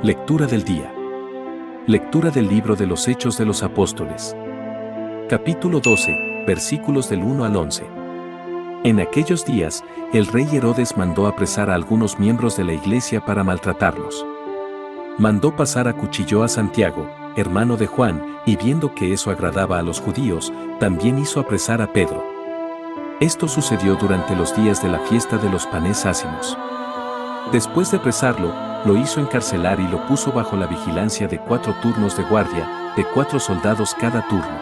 Lectura del día. Lectura del libro de los Hechos de los Apóstoles. Capítulo 12, versículos del 1 al 11. En aquellos días, el rey Herodes mandó apresar a algunos miembros de la iglesia para maltratarlos. Mandó pasar a cuchillo a Santiago, hermano de Juan, y viendo que eso agradaba a los judíos, también hizo apresar a Pedro. Esto sucedió durante los días de la fiesta de los panes ácimos. Después de apresarlo, lo hizo encarcelar y lo puso bajo la vigilancia de 4 turnos de guardia, de 4 soldados cada turno.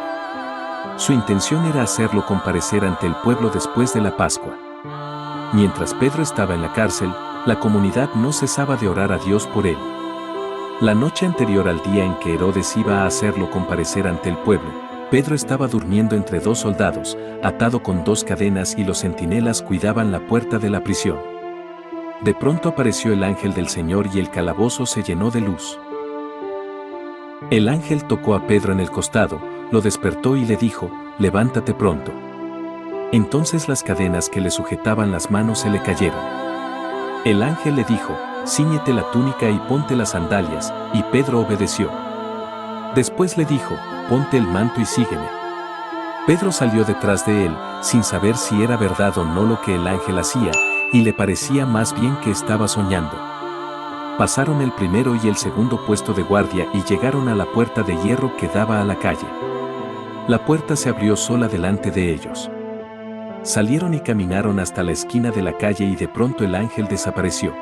Su intención era hacerlo comparecer ante el pueblo después de la Pascua. Mientras Pedro estaba en la cárcel, la comunidad no cesaba de orar a Dios por él. La noche anterior al día en que Herodes iba a hacerlo comparecer ante el pueblo, Pedro estaba durmiendo entre 2 soldados, atado con 2 cadenas, y los centinelas cuidaban la puerta de la prisión. De pronto apareció el ángel del Señor y el calabozo se llenó de luz. El ángel tocó a Pedro en el costado, lo despertó y le dijo: «Levántate pronto». Entonces las cadenas que le sujetaban las manos se le cayeron. El ángel le dijo: «Cíñete la túnica y ponte las sandalias», y Pedro obedeció. Después le dijo: «Ponte el manto y sígueme». Pedro salió detrás de él, sin saber si era verdad o no lo que el ángel hacía, y le parecía más bien que estaba soñando. Pasaron el primero y el segundo puesto de guardia y llegaron a la puerta de hierro que daba a la calle. La puerta se abrió sola delante de ellos. Salieron y caminaron hasta la esquina de la calle y de pronto el ángel desapareció.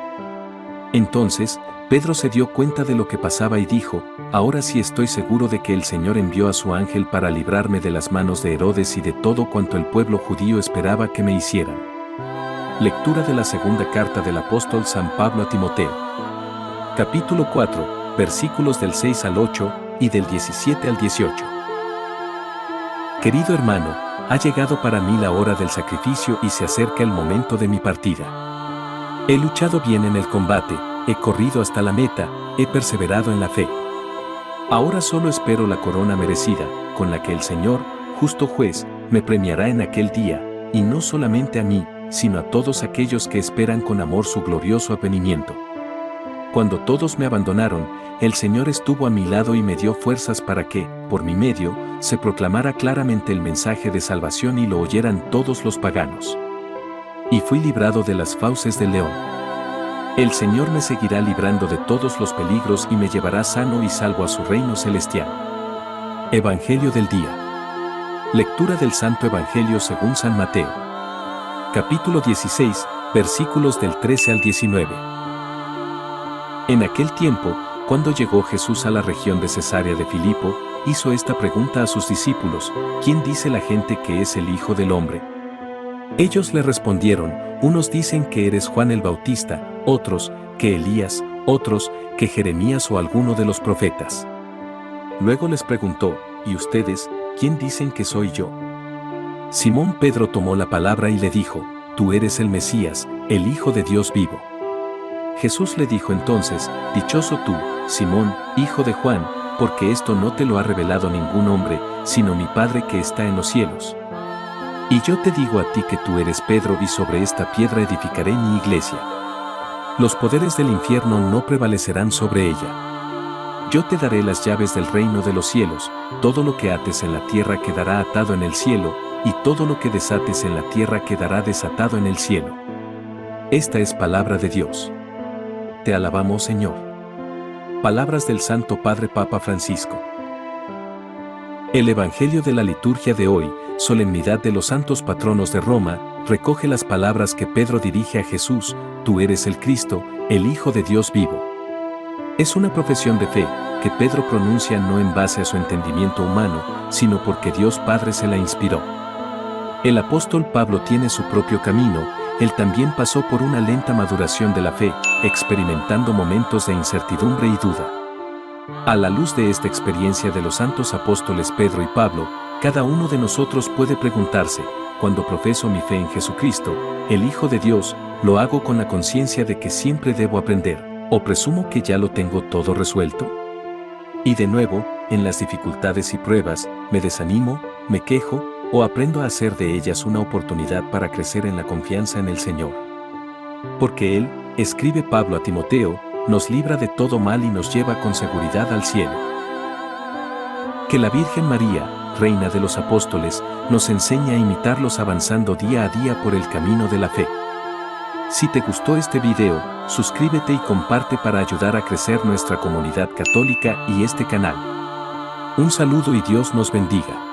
Entonces, Pedro se dio cuenta de lo que pasaba y dijo: «Ahora sí estoy seguro de que el Señor envió a su ángel para librarme de las manos de Herodes y de todo cuanto el pueblo judío esperaba que me hicieran». Lectura de la segunda carta del apóstol San Pablo a Timoteo. Capítulo 4, versículos del 6 al 8 y del 17 al 18. Querido hermano, ha llegado para mí la hora del sacrificio y se acerca el momento de mi partida. He luchado bien en el combate, he corrido hasta la meta, he perseverado en la fe. Ahora solo espero la corona merecida, con la que el Señor, justo juez, me premiará en aquel día, y no solamente a mí, sino a todos aquellos que esperan con amor su glorioso advenimiento. Cuando todos me abandonaron, el Señor estuvo a mi lado y me dio fuerzas para que, por mi medio, se proclamara claramente el mensaje de salvación y lo oyeran todos los paganos. Y fui librado de las fauces del león. El Señor me seguirá librando de todos los peligros y me llevará sano y salvo a su reino celestial. Evangelio del día. Lectura del Santo Evangelio según San Mateo. Capítulo 16, versículos del 13 al 19. En aquel tiempo, cuando llegó Jesús a la región de Cesarea de Filipo, hizo esta pregunta a sus discípulos: ¿Quién dice la gente que es el Hijo del Hombre? Ellos le respondieron: unos dicen que eres Juan el Bautista, otros, que Elías, otros, que Jeremías o alguno de los profetas. Luego les preguntó: ¿y ustedes, quién dicen que soy yo? Simón Pedro tomó la palabra y le dijo: «Tú eres el Mesías, el Hijo de Dios vivo». Jesús le dijo entonces: «Dichoso tú, Simón, hijo de Juan, porque esto no te lo ha revelado ningún hombre, sino mi Padre que está en los cielos. Y yo te digo a ti que tú eres Pedro y sobre esta piedra edificaré mi iglesia. Los poderes del infierno no prevalecerán sobre ella. Yo te daré las llaves del reino de los cielos, todo lo que ates en la tierra quedará atado en el cielo, y todo lo que desates en la tierra quedará desatado en el cielo». Esta es palabra de Dios. Te alabamos, Señor. Palabras del Santo Padre Papa Francisco. El Evangelio de la liturgia de hoy, solemnidad de los santos patronos de Roma, recoge las palabras que Pedro dirige a Jesús: «Tú eres el Cristo, el Hijo de Dios vivo». Es una profesión de fe que Pedro pronuncia no en base a su entendimiento humano, sino porque Dios Padre se la inspiró. El apóstol Pablo tiene su propio camino. Él también pasó por una lenta maduración de la fe, experimentando momentos de incertidumbre y duda. A la luz de esta experiencia de los santos apóstoles Pedro y Pablo, cada uno de nosotros puede preguntarse: cuando profeso mi fe en Jesucristo, el Hijo de Dios, ¿lo hago con la conciencia de que siempre debo aprender, o presumo que ya lo tengo todo resuelto? Y de nuevo, en las dificultades y pruebas, ¿me desanimo, me quejo, o aprendo a hacer de ellas una oportunidad para crecer en la confianza en el Señor? Porque Él, escribe Pablo a Timoteo, nos libra de todo mal y nos lleva con seguridad al cielo. Que la Virgen María, Reina de los Apóstoles, nos enseñe a imitarlos avanzando día a día por el camino de la fe. Si te gustó este video, suscríbete y comparte para ayudar a crecer nuestra comunidad católica y este canal. Un saludo y Dios nos bendiga.